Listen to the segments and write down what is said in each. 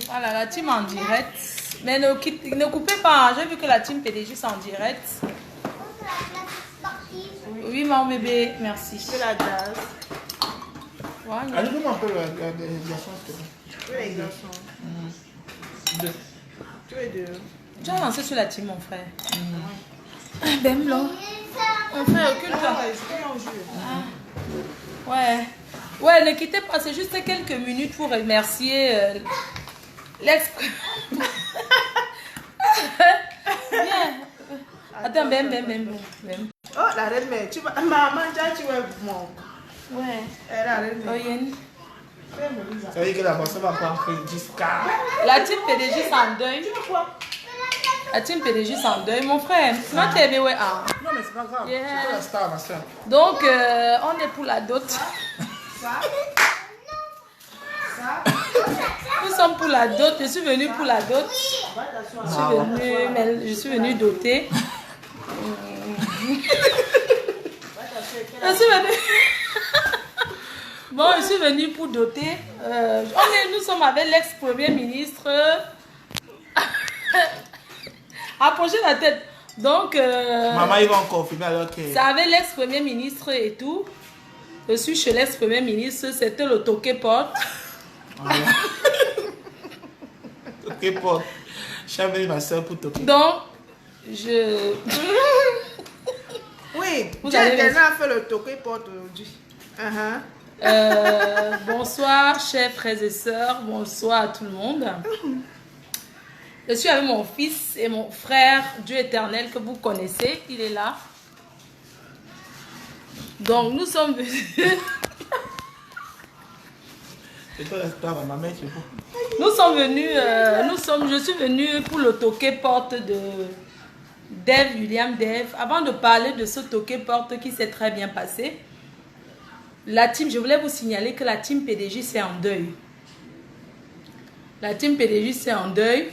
Voilà, la team en direct. Mais ne coupez pas, j'ai vu que la team PDG c'est en direct. Oui, mon bébé, merci. C'est la gaz. Voilà. Allez-moi un peu la glaçon. Oui, les glaçons. Deux. Tu es deux. Tu as lancé sur la team, mon frère. Ben là. Mon frère, occupe-toi. Ouais. Ouais, ne quittez pas, c'est juste quelques minutes pour remercier l'ex. Viens. Attends, ben. Oh, la reine mère, tu vas. Maman, tu vas mon. Ouais. La reine mère. Oyen. Ça veut dire que la boisson va pas entrer jusqu'à. La team PDG c'est en deuil. La team PDG c'est en deuil, mon frère. Sinon, tu es ouais. Non, mais c'est pas grave. Yeah. C'est pas la star, ma soeur. Donc, on est pour la dot. Nous sommes pour la dot. Je suis venue pour la dot. Je suis venue doter. Je suis venue. Bon, je suis venue pour doter. Nous sommes avec l'ex-premier ministre. Approchez la tête. Donc, maman, il va encore filmer alors que. c'est avec l'ex-premier ministre et tout. Je suis chez l'ex-premier ministre. C'était le toqué porte. Ok, pour. Je suis avec ma soeur pour toquer. Donc, Oui, Vous tu allez as fait le toqué porte aujourd'hui. bonsoir, chers frères et sœurs. Bonsoir à tout le monde. Je suis avec mon fils et mon frère, Dieu éternel, que vous connaissez. Il est là. Donc, nous sommes venus. C'est toi l'espoir, ma mère, c'est vous. Nous sommes venus. Je suis venue pour le toqué porte de Dave, William Dave. Avant de parler de ce toqué porte qui s'est très bien passé, la team, je voulais vous signaler que la team PDJ c'est en deuil. La team PDJ c'est en deuil.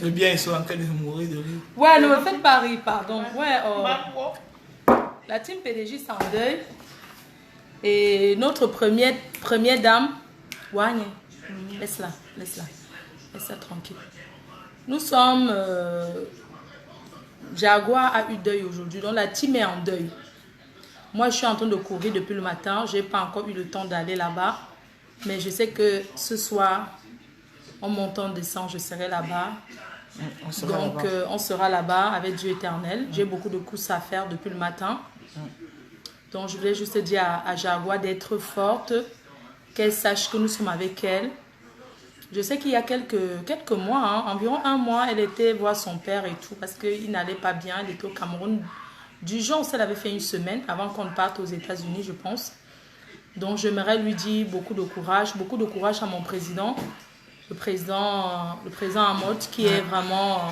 Le bien, ils sont en train de mourir de rire. Ouais, ne me faites pas rire, pardon. Ouais, la team PDJ c'est en deuil. Et notre première dame, Wanye, laisse-la tranquille. Nous sommes. Jaguar a eu deuil aujourd'hui, donc la team est en deuil. Moi, je suis en train de courir depuis le matin. Je n'ai pas encore eu le temps d'aller là-bas. Mais je sais que ce soir, en montant, en descendant, je serai là-bas. Donc, on sera là-bas avec Dieu éternel. J'ai beaucoup de courses à faire depuis le matin. Donc, je voulais juste dire à Jaguar d'être forte, qu'elle sache que nous sommes avec elle. Je sais qu'il y a quelques mois, environ un mois, elle était voir son père et tout parce qu'il n'allait pas bien. Elle était au Cameroun. Du genre, elle avait fait une semaine avant qu'on parte aux États-Unis, je pense. Donc, j'aimerais lui dire beaucoup de courage à mon président, le président Amot, qui est vraiment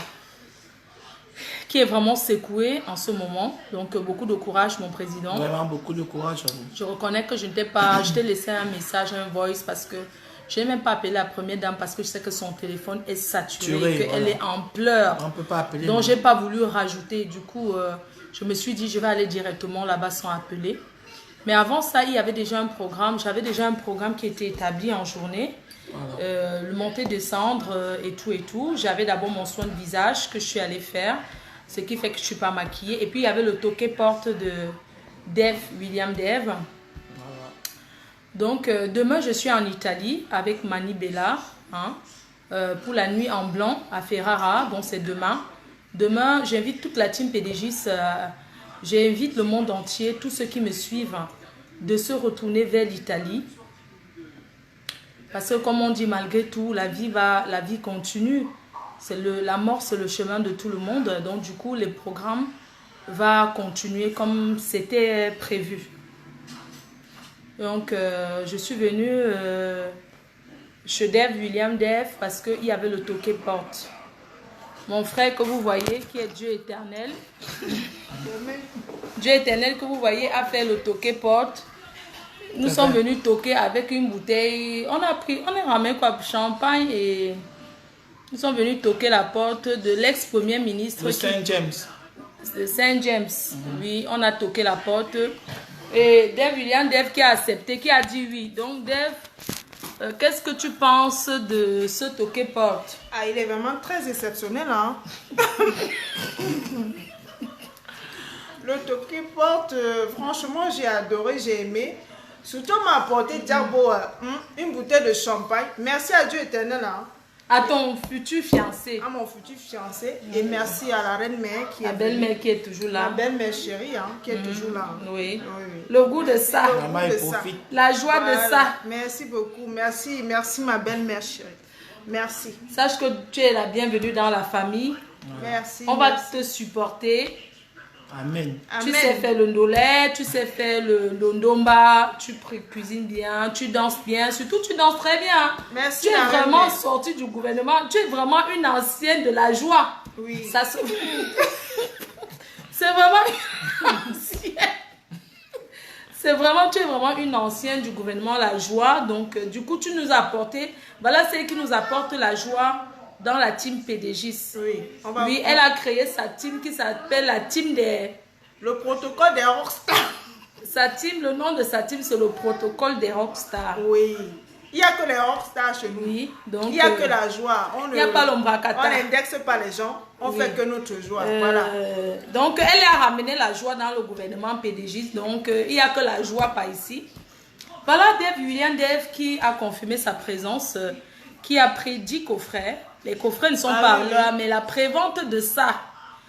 secoué en ce moment. Donc, beaucoup de courage, mon président. Vraiment beaucoup de courage à vous. Je reconnais que je ne t'ai pas... Je t'ai laissé un message, un voice, parce que je n'ai même pas appelé la première dame parce que je sais que son téléphone est saturé, qu'elle est en pleurs. On ne peut pas appeler. Donc, je n'ai pas voulu rajouter. Du coup, je me suis dit, je vais aller directement là-bas sans appeler. Mais avant ça, il y avait déjà un programme. J'avais déjà un programme qui était établi en journée. Voilà. Le monter-descendre et tout. J'avais d'abord mon soin de visage que je suis allée faire. Ce qui fait que je ne suis pas maquillée. Et puis, il y avait le toqué porte de William Dave. Voilà. Donc, demain, je suis en Italie avec Mani Bella pour la nuit en blanc à Ferrara. Donc, c'est demain. Demain, j'invite toute la team PDGIS. J'invite le monde entier, tous ceux qui me suivent, de se retourner vers l'Italie. Parce que, comme on dit, malgré tout, la vie continue. La mort, c'est le chemin de tout le monde. Donc, du coup, les programmes vont continuer comme c'était prévu. Donc, je suis venue chez William Dave, parce qu'il y avait le toqué porte. Mon frère que vous voyez, qui est Dieu éternel, Dieu éternel que vous voyez, a fait le toqué porte. Nous sommes venus toquer avec une bouteille. On a ramené quoi? Champagne et... Nous sommes venus toquer la porte de l'ex-premier ministre. De Saint James. De Saint James. Oui, on a toqué la porte. Et William Dave qui a accepté, qui a dit oui. Donc Dave Qu'est-ce que tu penses de ce toqué-porte? Ah, il est vraiment très exceptionnel, hein. Le toqué-porte, franchement, j'ai adoré, j'ai aimé. Surtout, on m'a apporté Diabo, une bouteille de champagne. Merci à Dieu éternel, hein. À ton futur fiancé. À mon futur fiancé. Et merci à la reine-mère qui La est belle-mère qui est toujours là. La belle-mère chérie, hein, qui est toujours là. Oui. Oui. Le goût de ça. Le Maman, goût il de ça. profite. La joie de ça. Merci beaucoup. Merci, merci ma belle-mère chérie. Merci. Sache que tu es la bienvenue dans la famille. Merci. On va merci. te supporter. Amen. Tu Amen. sais faire le ndolé, tu sais faire le ndomba, tu cuisines bien, tu danses bien, surtout tu danses très bien. Merci. Tu es la vraiment reine-mère. sortie du gouvernement, tu es vraiment une ancienne de la joie. Oui. Ça se... C'est vraiment une ancienne. C'est vraiment, tu es vraiment une ancienne du gouvernement La Joie. Donc, du coup, tu nous as apporté, voilà celle qui nous apporte la joie dans la team PDGIS. Oui. On va Oui, elle a créé sa team qui s'appelle la team des... Le protocole des rockstars. Sa team, le nom de sa team, c'est le protocole des rockstars. Oui. Il n'y a que les rockstars chez nous. Oui, donc... Il n'y a que la joie. Il n'y a pas l'ombrakata. On n'indexe pas les gens. On fait que notre joie. Voilà. Donc, elle a ramené la joie dans le gouvernement PDGIS. Donc, il n'y a que la joie par ici. Voilà William Dave qui a confirmé sa présence, qui a pris 10 coffrets. Les coffrets ne sont pas oui. là, mais la prévente de ça.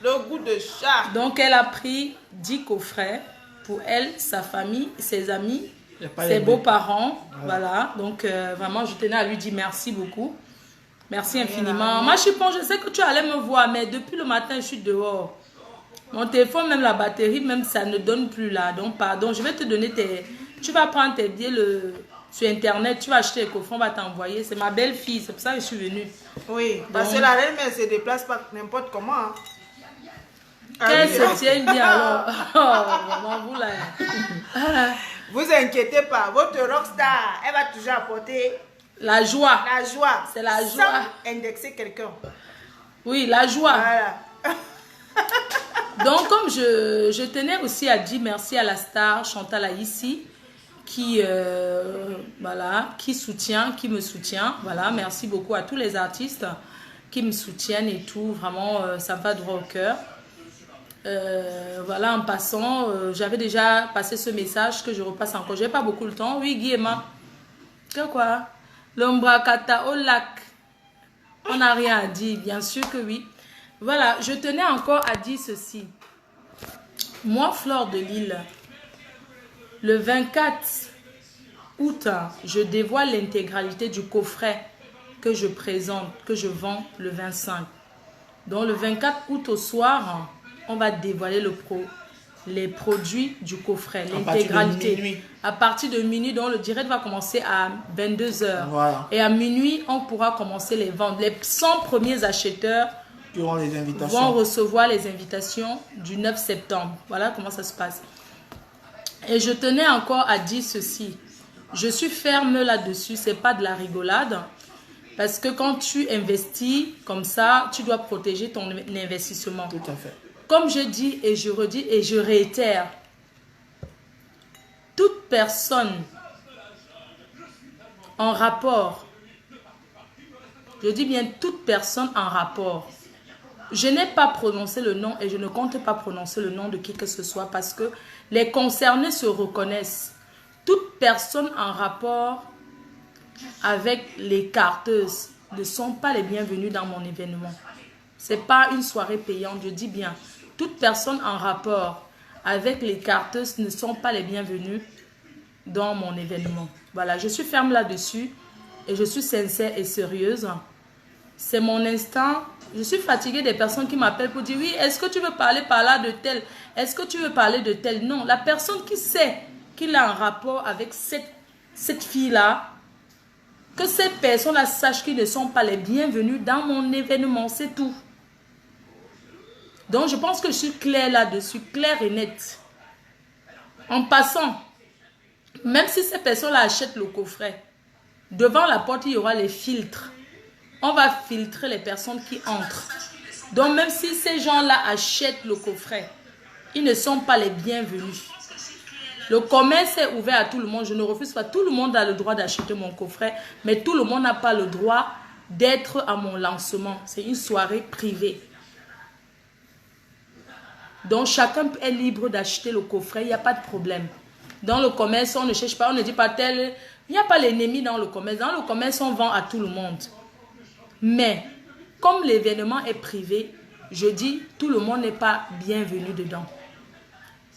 Le goût de chat. Donc, elle a pris 10 coffrets pour elle, sa famille, ses amis, ses beaux-parents. Voilà. Donc, vraiment, je tenais à lui dire merci beaucoup. Merci infiniment. Moi, je sais que tu allais me voir, mais depuis le matin, je suis dehors. Mon téléphone, même la batterie, même ça ne donne plus là. Donc, pardon, je vais te donner tes... Tu vas prendre tes billets sur Internet, tu vas acheter les coffrets, on va t'envoyer. C'est ma belle-fille, c'est pour ça que je suis venue. Oui, parce que la reine, elle se déplace pas n'importe comment. Hein. Qu'elle se tienne bien alors. Oh, vraiment, vous là. Vous inquiétez pas, votre rockstar, elle va toujours apporter La joie. la joie. C'est la joie. Sans indexer quelqu'un. Oui, la joie. Voilà. Donc, comme je tenais aussi à dire merci à la star Chantal Aïssi qui, voilà, qui me soutient. Voilà, merci beaucoup à tous les artistes qui me soutiennent et tout. Vraiment, ça me va droit au cœur. Voilà, en passant, j'avais déjà passé ce message que je repasse encore. J'ai pas beaucoup de temps. Oui, Guy Emma. Que quoi? L'ombrakata au lac. On n'a rien à dire, bien sûr que oui. Voilà, je tenais encore à dire ceci. Moi, Fleur de Lille, le 24 août, je dévoile l'intégralité du coffret que je présente, que je vends le 25. Donc, le 24 août au soir, on va dévoiler les produits du coffret, l'intégralité. À partir de minuit, donc le direct va commencer à 22 h. Voilà. Et à minuit, on pourra commencer les ventes. Les 100 premiers acheteurs vont recevoir les invitations du 9 septembre. Voilà comment ça se passe. Et je tenais encore à dire ceci. Je suis ferme là-dessus, c'est pas de la rigolade. Parce que quand tu investis comme ça, tu dois protéger ton investissement. Tout à fait. Comme je dis et je redis et je réitère, toute personne en rapport, je dis bien toute personne en rapport, je n'ai pas prononcé le nom et je ne compte pas prononcer le nom de qui que ce soit parce que les concernés se reconnaissent. Toute personne en rapport avec les carteuses ne sont pas les bienvenus dans mon événement. Ce n'est pas une soirée payante, je dis bien. Toute personne en rapport avec les carteuses ne sont pas les bienvenus dans mon événement. Voilà, je suis ferme là-dessus et je suis sincère et sérieuse. C'est mon instant. Je suis fatiguée des personnes qui m'appellent pour dire oui, est-ce que tu veux parler par là de tel? Est-ce que tu veux parler de tel? Non, la personne qui sait qu'il a un rapport avec cette fille-là, que ces personnes-là sachent qu'ils ne sont pas les bienvenus dans mon événement, c'est tout. Donc, je pense que je suis claire là-dessus, claire et nette. En passant, même si ces personnes-là achètent le coffret, devant la porte, il y aura les filtres. On va filtrer les personnes qui entrent. Donc, même si ces gens-là achètent le coffret, ils ne sont pas les bienvenus. Le commerce est ouvert à tout le monde. Je ne refuse pas. Tout le monde a le droit d'acheter mon coffret. Mais tout le monde n'a pas le droit d'être à mon lancement. C'est une soirée privée. Donc, chacun est libre d'acheter le coffret. Il n'y a pas de problème. Dans le commerce, on ne cherche pas. On ne dit pas tel... Il n'y a pas l'ennemi dans le commerce. Dans le commerce, on vend à tout le monde. Mais, comme l'événement est privé, je dis, tout le monde n'est pas bienvenu dedans.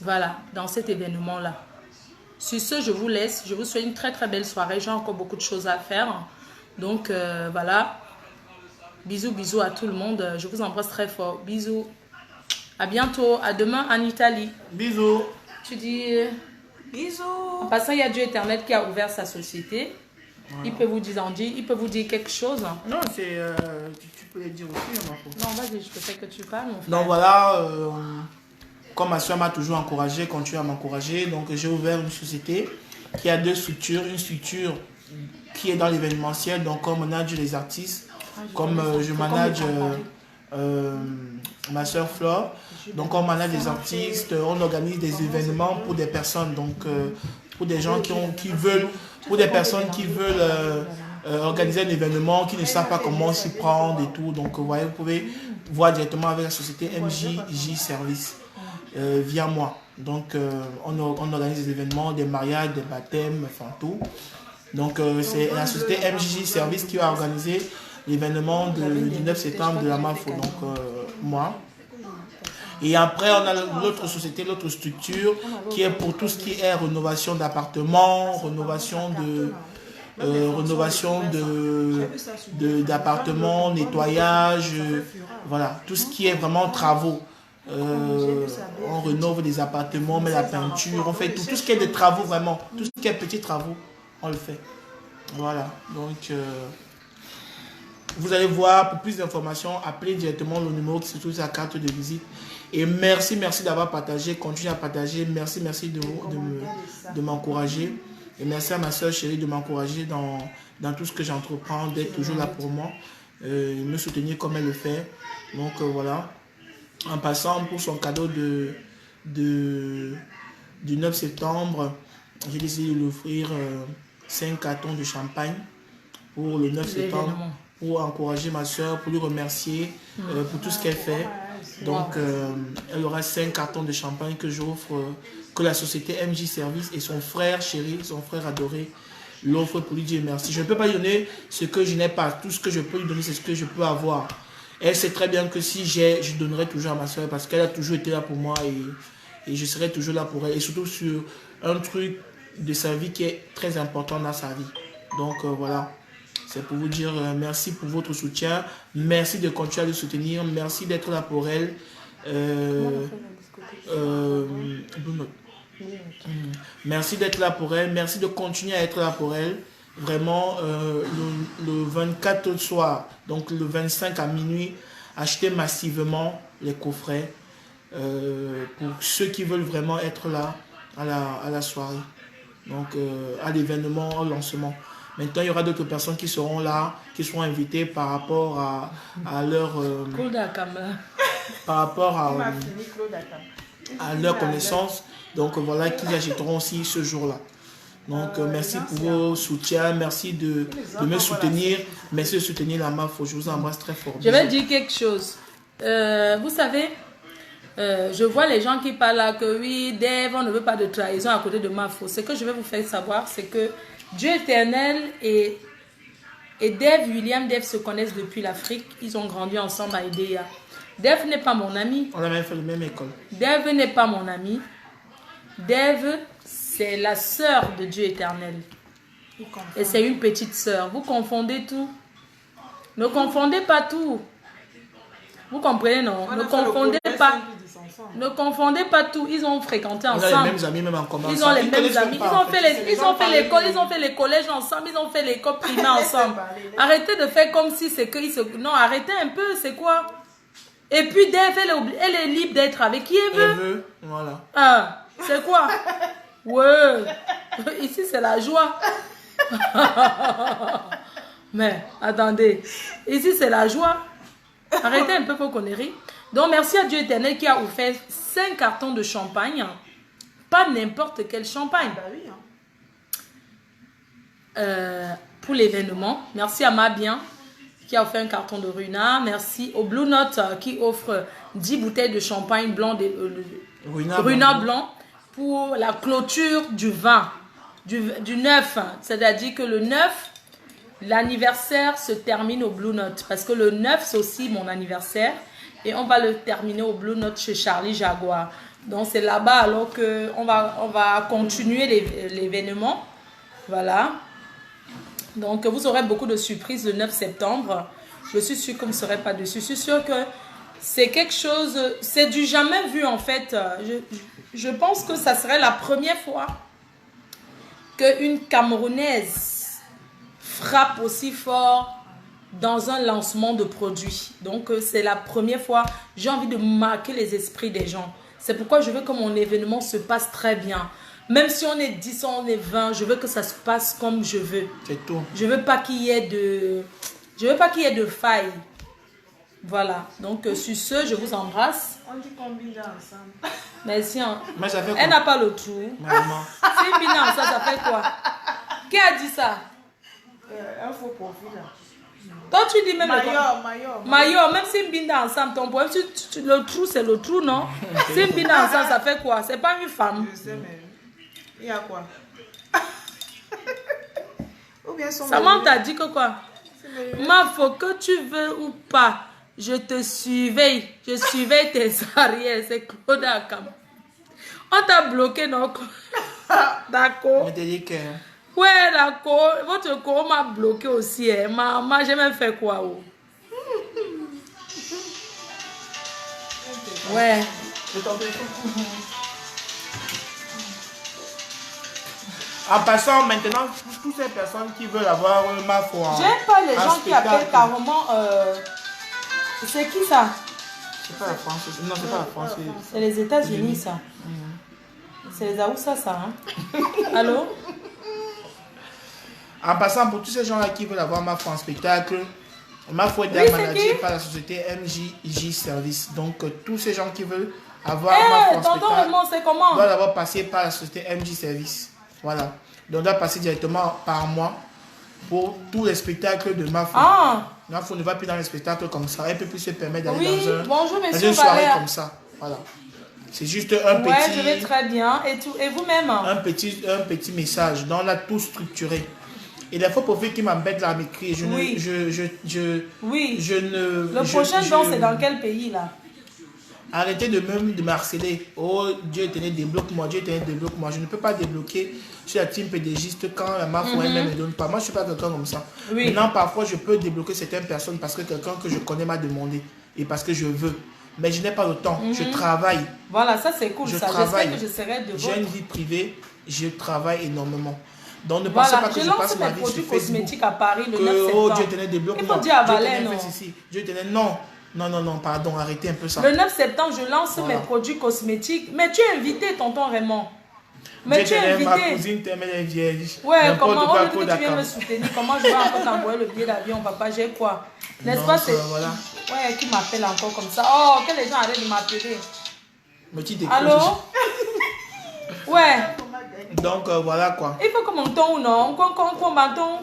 Voilà, dans cet événement-là. Sur ce, je vous laisse. Je vous souhaite une très très belle soirée. J'ai encore beaucoup de choses à faire. Donc, voilà. Bisous, bisous à tout le monde. Je vous embrasse très fort. Bisous. À bientôt. À demain en Italie. Bisous. Tu dis... Bisous. En passant, il y a Dieu éternel qui a ouvert sa société. Voilà. Il peut vous dire quelque chose. Non, c'est... tu peux le dire aussi, ma foi. Non, vas-y, je préfère que tu parles, mon frère. Donc voilà, comme ma soeur m'a toujours encouragé, continue à m'encourager, donc j'ai ouvert une société qui a deux structures. Une structure qui est dans l'événementiel, donc comme on manage les artistes, comme je manage ma soeur Flore. Donc on manage des artistes, on organise des événements pour des personnes, donc pour des gens qui veulent, pour des personnes qui veulent organiser un événement, qui ne savent pas comment s'y prendre et tout. Donc vous voyez, vous pouvez voir directement avec la société MJJ Service via moi. Donc on organise des événements, des mariages, des baptêmes, enfin tout. Donc c'est la société MJJ Service qui va organiser l'événement du 9 septembre de la MAFO, donc moi. Et après, on a l'autre société, l'autre structure qui est pour tout ce qui est rénovation d'appartements, rénovation d'appartements, nettoyage, voilà, tout ce qui est vraiment travaux. On rénove des appartements, on met la peinture, on fait tout ce qui est des travaux vraiment, tout ce qui est petits travaux, on le fait. Voilà, donc vous allez voir, pour plus d'informations, appelez directement le numéro qui se trouve sur la carte de visite. Et merci d'avoir partagé, continuez à partager, merci de m'encourager. Et merci à ma soeur chérie de m'encourager dans tout ce que j'entreprends, d'être toujours là pour moi, me soutenir comme elle le fait. Donc voilà, en passant pour son cadeau du 9 septembre, j'ai décidé de lui offrir 5 cartons de champagne pour le 9 septembre, pour encourager ma soeur, pour lui remercier pour tout ce qu'elle fait. Donc, elle aura 5 cartons de champagne que j'offre, que la société MJ Service et son frère chéri, son frère adoré, l'offre pour lui dire merci. Je ne peux pas lui donner ce que je n'ai pas. Tout ce que je peux lui donner, c'est ce que je peux avoir. Elle sait très bien que si j'ai, je donnerai toujours à ma soeur parce qu'elle a toujours été là pour moi et je serai toujours là pour elle. Et surtout sur un truc de sa vie qui est très important dans sa vie. Donc, voilà. C'est pour vous dire merci pour votre soutien. Merci de continuer à le soutenir. Merci d'être là pour elle. Merci d'être là pour elle. Merci de continuer à être là pour elle. Vraiment, le 24 au soir, donc le 25 à minuit, achetez massivement les coffrets pour ceux qui veulent vraiment être là à la soirée. Donc, à l'événement, au lancement. Maintenant, il y aura d'autres personnes qui seront là, qui seront invitées par rapport à leur... par rapport à leur connaissance. Donc voilà, qui achèteront aussi ce jour-là. Donc merci pour vos soutiens, merci de me soutenir, merci de soutenir la MAFO. Je vous embrasse très fort. Je vais dire quelque chose. Vous savez, je vois les gens qui parlent là que oui, Dave, on ne veut pas de trahison à côté de MAFO. Ce que je vais vous faire savoir, c'est que Dieu éternel et Dave, Dave se connaissent depuis l'Afrique. Ils ont grandi ensemble à Edea. Dave n'est pas mon ami. On a même fait la même école. Dave n'est pas mon ami. Dave, c'est la sœur de Dieu éternel. Et c'est une petite sœur. Vous confondez tout. Ne confondez pas tout. Vous comprenez, non? Ne confondez pas. Ne confondez pas tout. Ils ont fréquenté ensemble. Ils ont les mêmes amis même en commun. Ils ont les mêmes amis. Ils ont fait l'école. Ils ont fait les collèges ensemble. Ils ont fait l'école primaire ensemble. Arrêtez de faire comme si c'est que ils se... Non, arrêtez un peu. C'est quoi? Et puis Dave, elle est libre d'être avec qui elle veut. Elle veut, voilà. Ah, c'est quoi? Ouais. Ici, c'est la joie. Mais, attendez. Ici, c'est la joie. Arrêtez un peu vos conneries. Donc, merci à Dieu éternel qui a offert 5 cartons de champagne pas n'importe quel champagne. Bah oui, hein. Pour l'événement. Merci à Mabien qui a offert un carton de Runa. Merci au Blue Note qui offre 10 bouteilles de champagne blanc, Runa blanc pour la clôture du vin, du 9. C'est-à-dire que le 9, l'anniversaire se termine au Blue Note. Parce que le 9, c'est aussi mon anniversaire. Et on va le terminer au Blue Note chez Charlie Jaguar. Donc c'est là-bas alors qu'on va continuer l'événement. Voilà. Donc, vous aurez beaucoup de surprises le 9 septembre. Je suis sûre que vous ne serez pas dessus. Je suis sûre que c'est quelque chose... C'est du jamais vu, en fait. Je pense que ça serait la première fois qu'une Camerounaise frappe aussi fort dans un lancement de produit. Donc, c'est la première fois. J'ai envie de marquer les esprits des gens. C'est pourquoi je veux que mon événement se passe très bien. Même si on est 10, on est 20, je veux que ça se passe comme je veux. C'est tout. Je veux pas qu'il y ait de... Je veux pas qu'il y ait de faille. Voilà. Donc, sur ce, je vous embrasse. On dit combien ensemble? Merci. Hein. Mais ça fait quoi? Elle n'a pas le trou. Maman. C'est une bina ensemble, ça fait quoi? Qui a dit ça? Un faux profil là. Toi, tu dis même... Maillot. Même si une bina ensemble, ton problème, le trou, c'est le trou, non? Si une bina ensemble, ça fait quoi? C'est pas une femme. Je sais, mais... Il y a quoi? Ou bien son Samantha t'a dit que quoi? Ma, faut que tu veux ou pas, je te surveille. Je surveille tes arrières. C'est Claude Akam. On t'a bloqué, non? D'accord. Je te dis que... Ouais, d'accord. Votre corps m'a bloqué aussi. Hein. Maman, j'ai même fait quoi? Oh? Ouais. Je t'en prie. En passant maintenant, toutes ces personnes qui veulent avoir ma foi. J'aime pas les gens qui appellent carrément. C'est qui ça? C'est pas la France. Non, c'est pas la France. C'est les États-Unis, ça. C'est les Aoussa, ça. Hein? Allô? En passant, pour tous ces gens-là qui veulent avoir ma foi en spectacle, ma foi est Oui, managée par la société MJJ Service. Donc, tous ces gens qui veulent avoir Hey, ma foi en tonton spectacle Raymond, c'est comment? doivent d'abord passer par la société MJ Service. Voilà. Donc, on doit passer directement par moi pour tous les spectacles de ma foi. Ah! Ma foi ne va plus dans les spectacles comme ça. Elle peut plus se permettre d'aller Oui, bonjour, dans monsieur une soirée Valère. comme ça. Voilà. C'est juste un Ouais, petit... je vais très bien. Et vous-même? un petit message. Donc, on a tout structuré. Et les faux profils qui m'embêtent là à m'écrire, Oui. Oui. Le prochain don, c'est dans quel pays, là? Arrêtez de me harceler. Oh, Dieu éternel, débloque-moi. Dieu éternel, débloque-moi. Je ne peux pas débloquer sur la team pédégiste quand la mafia elle-même ne donne pas. Moi, je ne suis pas quelqu'un comme ça. Oui. Maintenant, parfois, je peux débloquer certaines personnes parce que quelqu'un que je connais m'a demandé et parce que je veux. Mais je n'ai pas le temps. Je travaille. Voilà, ça c'est cool. Je Ça. travaille. J'espère que je serai de J'ai une votre. vie privée. Je travaille énormément. Donc, ne pensez Voilà, pas que je je lance passe ma mes vie produits sur Facebook. cosmétiques à Paris le 9 Que, septembre. oh, Dieu éternel, débloque-moi. Il faut dire à Dieu Valère, éternel, non? fais ceci. Dieu éternel, non. Non, pardon, arrêtez un peu ça. Le 9 septembre, je lance Voilà. mes produits cosmétiques. Mais tu es invité, tonton Raymond. Mais Dieu tu es éternel, ma invité. cousine t'aime, elle est vierge. Ouais, N'importe comment quoi, on veut que tu viennes d'accord. me soutenir? Comment je vais encore t'envoyer le billet d'avion, papa? J'ai quoi? N'est-ce Donc, pas? C'est. voilà. Ouais, qui m'appelle encore comme ça? Oh, que les gens arrêtent de m'appeler. Me tu décroches. Allô? Ouais. Donc, voilà quoi. Il faut que mon ton ou non? Qu'on bâton.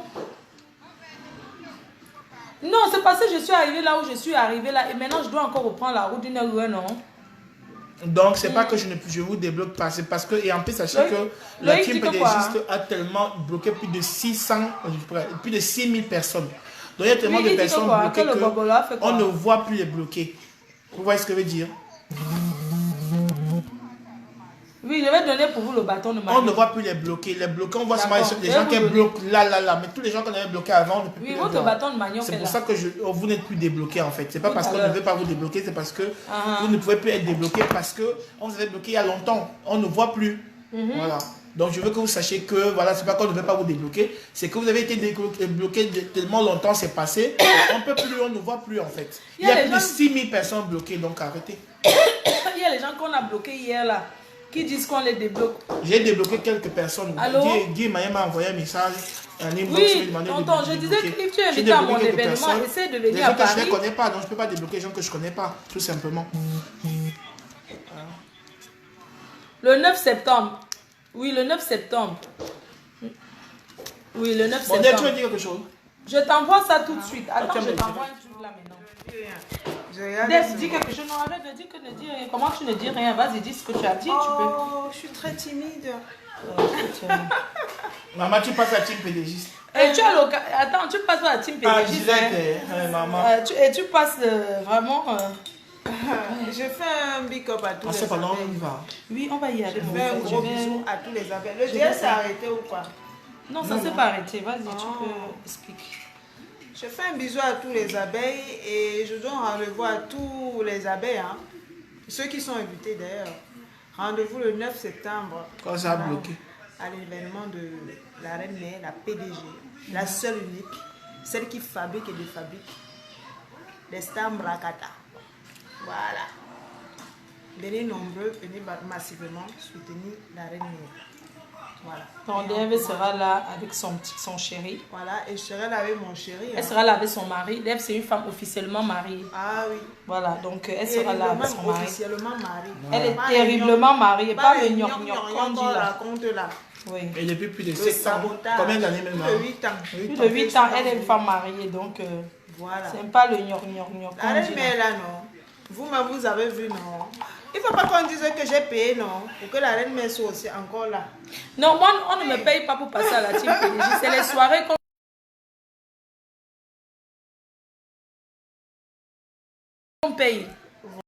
Non, c'est parce que je suis arrivée là où je suis arrivée là. Et maintenant, je dois encore reprendre la route d'une heure, non? Donc, c'est pas que je vous débloque pas. C'est parce que, et en plus, sachez Loïc- que la Loïc team dit que pédégiste quoi? a tellement bloqué plus de 600, plus de 6000 personnes. Donc, il y a tellement Lui, de il dit que personnes quoi? bloquées Que le Bobola a fait quoi? on ne voit plus les bloquer. Vous voyez ce que je veux dire? Oui, je vais donner pour vous le bâton de ma On ne voit plus les bloquer. Les bloquer, on voit seulement D'accord. les Je gens vais qui vous bloquent là. Mais tous les gens qu'on avait bloqués avant, on ne peut plus Oui, les votre voir. bâton de manioc C'est est pour là. ça que vous n'êtes plus débloqué en fait. C'est pas Tout parce à qu'on ne l'heure. veut pas vous débloquer, c'est parce que Ah. vous ne pouvez plus être débloqué parce que on vous avait bloqué il y a longtemps. On ne voit plus. Voilà. Donc je veux que vous sachiez que voilà, c'est pas qu'on ne veut pas vous débloquer, c'est que vous avez été débloqué tellement longtemps, c'est passé. On peut plus, on ne voit plus en fait. Il y a les plus de gens- 6000 personnes bloquées, donc arrêtez. Il y a les gens qu'on a bloqués hier là, qui disent qu'on les débloque. J'ai débloqué quelques personnes. Allô? Guy m'a envoyé un message. Un inbox, Oui, m'a demandé de tonton, je débloquer. disais que si tu es J'ai invité à débloqué mon quelques événement, personnes. essaie de Des venir gens à que je ne Paris. connais pas, donc je ne peux pas débloquer les gens que je ne connais pas, tout simplement. Le 9 septembre. Oui, le 9 septembre. Oui, le 9 Bon, septembre. tu veux dire quelque chose? Je t'envoie ça tout de suite. Attends, je t'envoie un truc là maintenant. Def, dis quelque chose. Non, arrête de dire que ne dis rien. Comment tu ne dis rien? Vas-y, dis ce que tu as dit. Oh, je suis très timide. Maman, tu passes à Team PDGiste. Et tu as l'occasion. Attends, tu passes à la team Ah, PDG. je disais que, maman. Et tu passes vraiment. Je fais un big up à tous On les sait pas, non, on y abeilles. va. Oui, on va y aller. Je fais un gros bisou à tous les abeilles. Le dièse s'est arrêté ou quoi? Non, ça s'est pas arrêté. Vas-y, tu peux expliquer. Je fais un bisou à tous les abeilles et je donne rendez-vous à tous les abeilles, hein. Ceux qui sont invités d'ailleurs. Rendez-vous le 9 septembre. Quand ça a bloqué. À l'événement de la reine mère, la PDG, la seule unique, celle qui fabrique et défabrique les stars Mrakata. Voilà. Venez nombreux, venez massivement soutenir la reine mère. Voilà. Donc, Dève sera là avec son chéri. Voilà, et je serai là avec mon chéri. Elle sera là avec son mari. Dève, c'est une femme officiellement mariée. Ah oui. Voilà, donc elle sera là avec son mari. Officiellement mariée. Elle est terriblement mariée, pas le gnon gnon qu'on dit là. raconte là. Oui. Et depuis plus de Le 7 ans. sabotage. Combien d'années maintenant? Plus de 8 ans. Plus de 8 ans, elle est une femme mariée, donc Voilà. c'est pas le gnon qu'on La reine dit mère là. là, non. Vous-même, vous avez vu, non. Il ne faut pas qu'on dise que j'ai payé, non. Pour que la reine mère soit aussi encore là. Non, moi, on ne me paye pas pour passer à la team PDG. C'est les soirées qu'on paye.